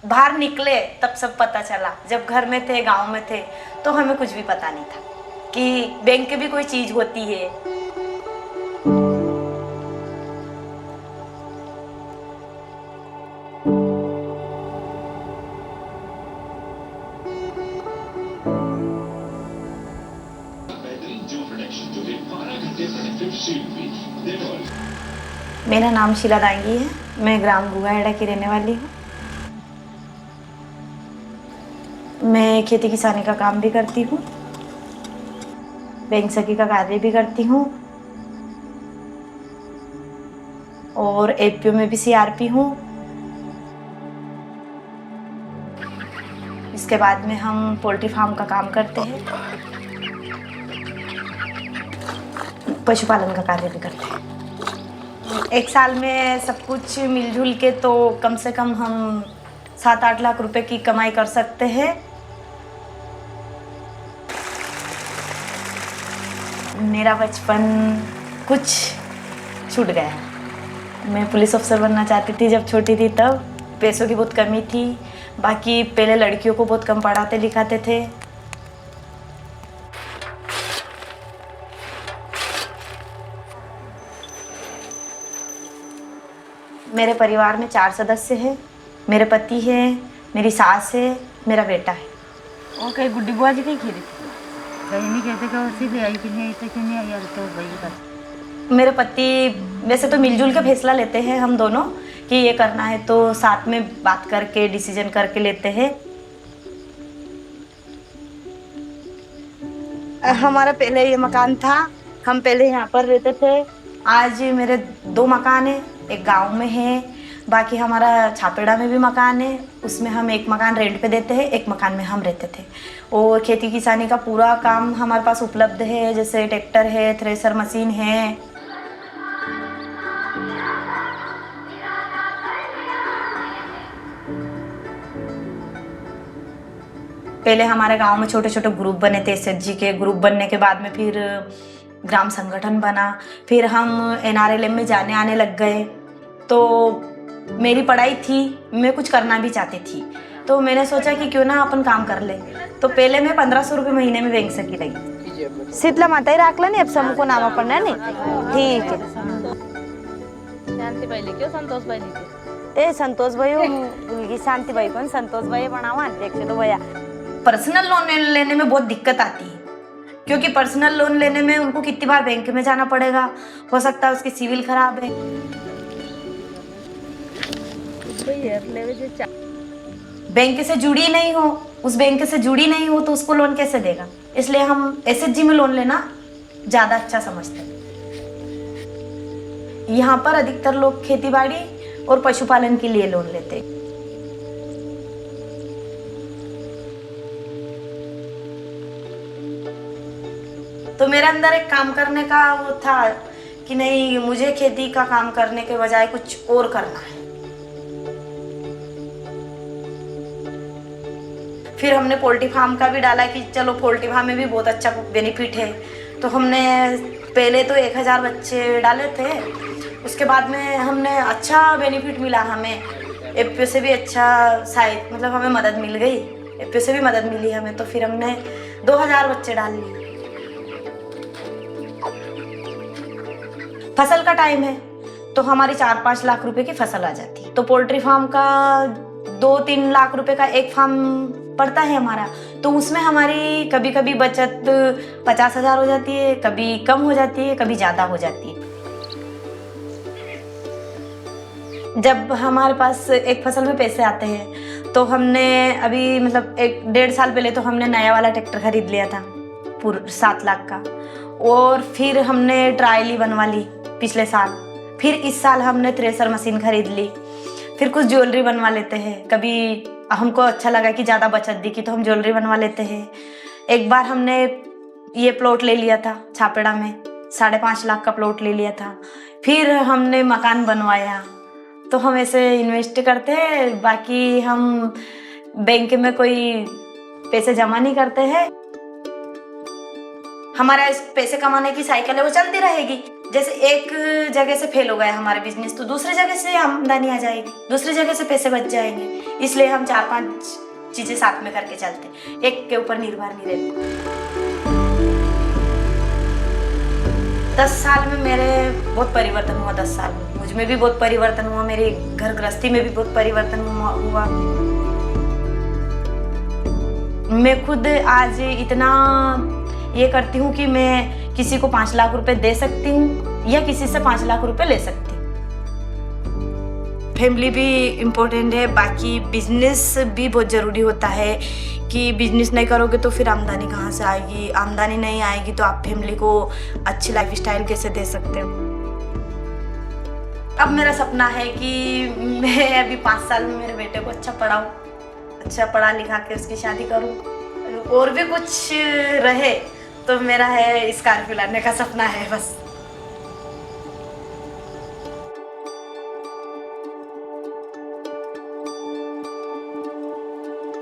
बाहर निकले तब सब पता चला। जब घर में थे, गांव में थे, तो हमें कुछ भी पता नहीं था कि बैंक की भी कोई चीज होती है। मेरा नाम शीला दांगी है। मैं ग्राम गुगाहेड़ा की रहने वाली हूँ। मैं खेती किसानी का काम भी करती हूँ, बैंक सखी का कार्य भी करती हूँ और एपीओ में भी सीआरपी हूँ। इसके बाद में हम पोल्ट्री फार्म का काम करते हैं, पशुपालन का कार्य भी करते हैं। एक साल में सब कुछ मिलजुल के तो कम से कम हम 7-8 लाख रुपए की कमाई कर सकते हैं। मेरा बचपन कुछ छूट गया। मैं पुलिस अफसर बनना चाहती थी जब छोटी थी, तब पैसों की बहुत कमी थी। बाकी पहले लड़कियों को बहुत कम पढ़ाते लिखाते थे। मेरे परिवार में 4 सदस्य हैं। मेरे पति हैं, मेरी सास है, मेरा बेटा है। और कहीं गुड्डी बुआ जी कहीं खेली कहीं नहीं कहते कि उसी ले आई कि नहीं तो क्यों नहीं आई यार तो वही कर। मेरे पति वैसे तो मिलजुल के फैसला लेते हैं हम दोनों कि ये करना है तो साथ में बात करके डिसीजन करके लेते हैं। हमारा पहले ये मकान था, हम पहले यहाँ पर रहते थे। आज मेरे 2 मकान हैं, एक गांव में है, बाकी हमारा छापेड़ा में भी मकान है। उसमें हम एक मकान रेंट पे देते हैं, एक मकान में हम रहते थे। और खेती किसानी का पूरा काम हमारे पास उपलब्ध है, जैसे ट्रैक्टर है, थ्रेसर मशीन है। पहले हमारे गांव में छोटे छोटे ग्रुप बने थे एसएचजी के। ग्रुप बनने के बाद में फिर ग्राम संगठन बना, फिर हम एनआरएलएम में जाने आने लग गए। तो मेरी पढ़ाई थी, मैं कुछ करना भी चाहती थी, तो मैंने सोचा कि क्यों ना अपन काम कर ले। तो पहले मैं 1500 रुपये महीने में बैंक सकी रही। शीतला माता ही राखला नहीं, अब समूह को नामा पड़ना नहीं। ठीक है। शांति भाई लिखे संतोष भाई लिखे ए संतोष भाई मुलगी शांति भाई को संतोष भाई बनावा अध्यक्ष तो भैया। पर्सनल लोन लेने में बहुत दिक्कत आती है, क्योंकि पर्सनल लोन लेने में उनको कितनी बार बैंक में जाना पड़ेगा। हो सकता है उसकी सिविल खराब है। बैंक से जुड़ी नहीं हो, उस बैंक से जुड़ी नहीं हो तो उसको लोन कैसे देगा। इसलिए हम एसएचजी में लोन लेना ज्यादा अच्छा समझते हैं। यहाँ पर अधिकतर लोग खेतीबाड़ी और पशुपालन के लिए लोन लेते हैं। तो मेरे अंदर एक काम करने का वो था कि नहीं, मुझे खेती का काम करने के बजाय कुछ और करना है। फिर हमने पोल्ट्री फार्म का भी डाला कि चलो पोल्ट्री फार्म में भी बहुत अच्छा बेनिफिट है। तो हमने पहले तो 1000 बच्चे डाले थे। उसके बाद में हमने अच्छा बेनिफिट मिला हमें। एपीओ से भी अच्छा शायद मतलब हमें मदद मिल गई, एपीओ से भी मदद मिली हमें। तो फिर हमने 2000 बच्चे डाल लिए। फसल का टाइम है तो हमारी 4-5 लाख रुपए की फसल आ जाती है। तो पोल्ट्री फार्म का 2-3 लाख रुपए का एक फार्म पड़ता है हमारा। तो उसमें हमारी कभी कभी बचत 50,000 हो जाती है, कभी कम हो जाती है, कभी ज़्यादा हो जाती है। जब हमारे पास एक फसल में पैसे आते हैं तो हमने अभी मतलब 1-1.5 साल पहले तो हमने नया वाला ट्रैक्टर खरीद लिया था पूरा 7 लाख का। और फिर हमने ट्रायली बनवा ली पिछले साल। फिर इस साल हमने थ्रेसर मशीन खरीद ली। फिर कुछ ज्वेलरी बनवा लेते हैं। कभी हमको अच्छा लगा कि ज़्यादा बचत दिखी तो हम ज्वेलरी बनवा लेते हैं। एक बार हमने ये प्लॉट ले लिया था छापेड़ा में, 5.5 लाख का प्लॉट ले लिया था। फिर हमने मकान बनवाया। तो हम ऐसे इन्वेस्ट करते हैं। बाकी हम बैंक में कोई पैसे जमा नहीं करते हैं। हमारा इस पैसे कमाने की साइकिल है वो चलती रहेगी। जैसे एक जगह से फेल हो गया हमारा बिजनेस तो दूसरी जगह से आमदनी आ जाएगी, दूसरी जगह से पैसे बच जाएंगे। इसलिए हम 4-5 चीज़ें साथ में करके चलते, एक के ऊपर निर्भर नहीं रहते। 10 साल में मेरे बहुत परिवर्तन हुआ। 10 साल में मुझ में भी बहुत परिवर्तन हुआ, मेरी घर गृहस्थी में भी बहुत परिवर्तन हुआ। मैं खुद आज इतना ये करती हूँ कि मैं किसी को 5 लाख रुपए दे सकती हूँ या किसी से 5 लाख रुपए ले सकती हूँ। फैमिली भी इम्पोर्टेंट है, बाकी बिजनेस भी बहुत ज़रूरी होता है कि बिजनेस नहीं करोगे तो फिर आमदनी कहाँ से आएगी, आमदनी नहीं आएगी तो आप फैमिली को अच्छी लाइफस्टाइल कैसे दे सकते हो। अब मेरा सपना है कि मैं अभी 5 साल में मेरे बेटे को अच्छा पढ़ाऊँ, अच्छा पढ़ा लिखा के उसकी शादी करूँ, और भी कुछ रहे तो मेरा है स्कॉर्पियो लाने का सपना है बस।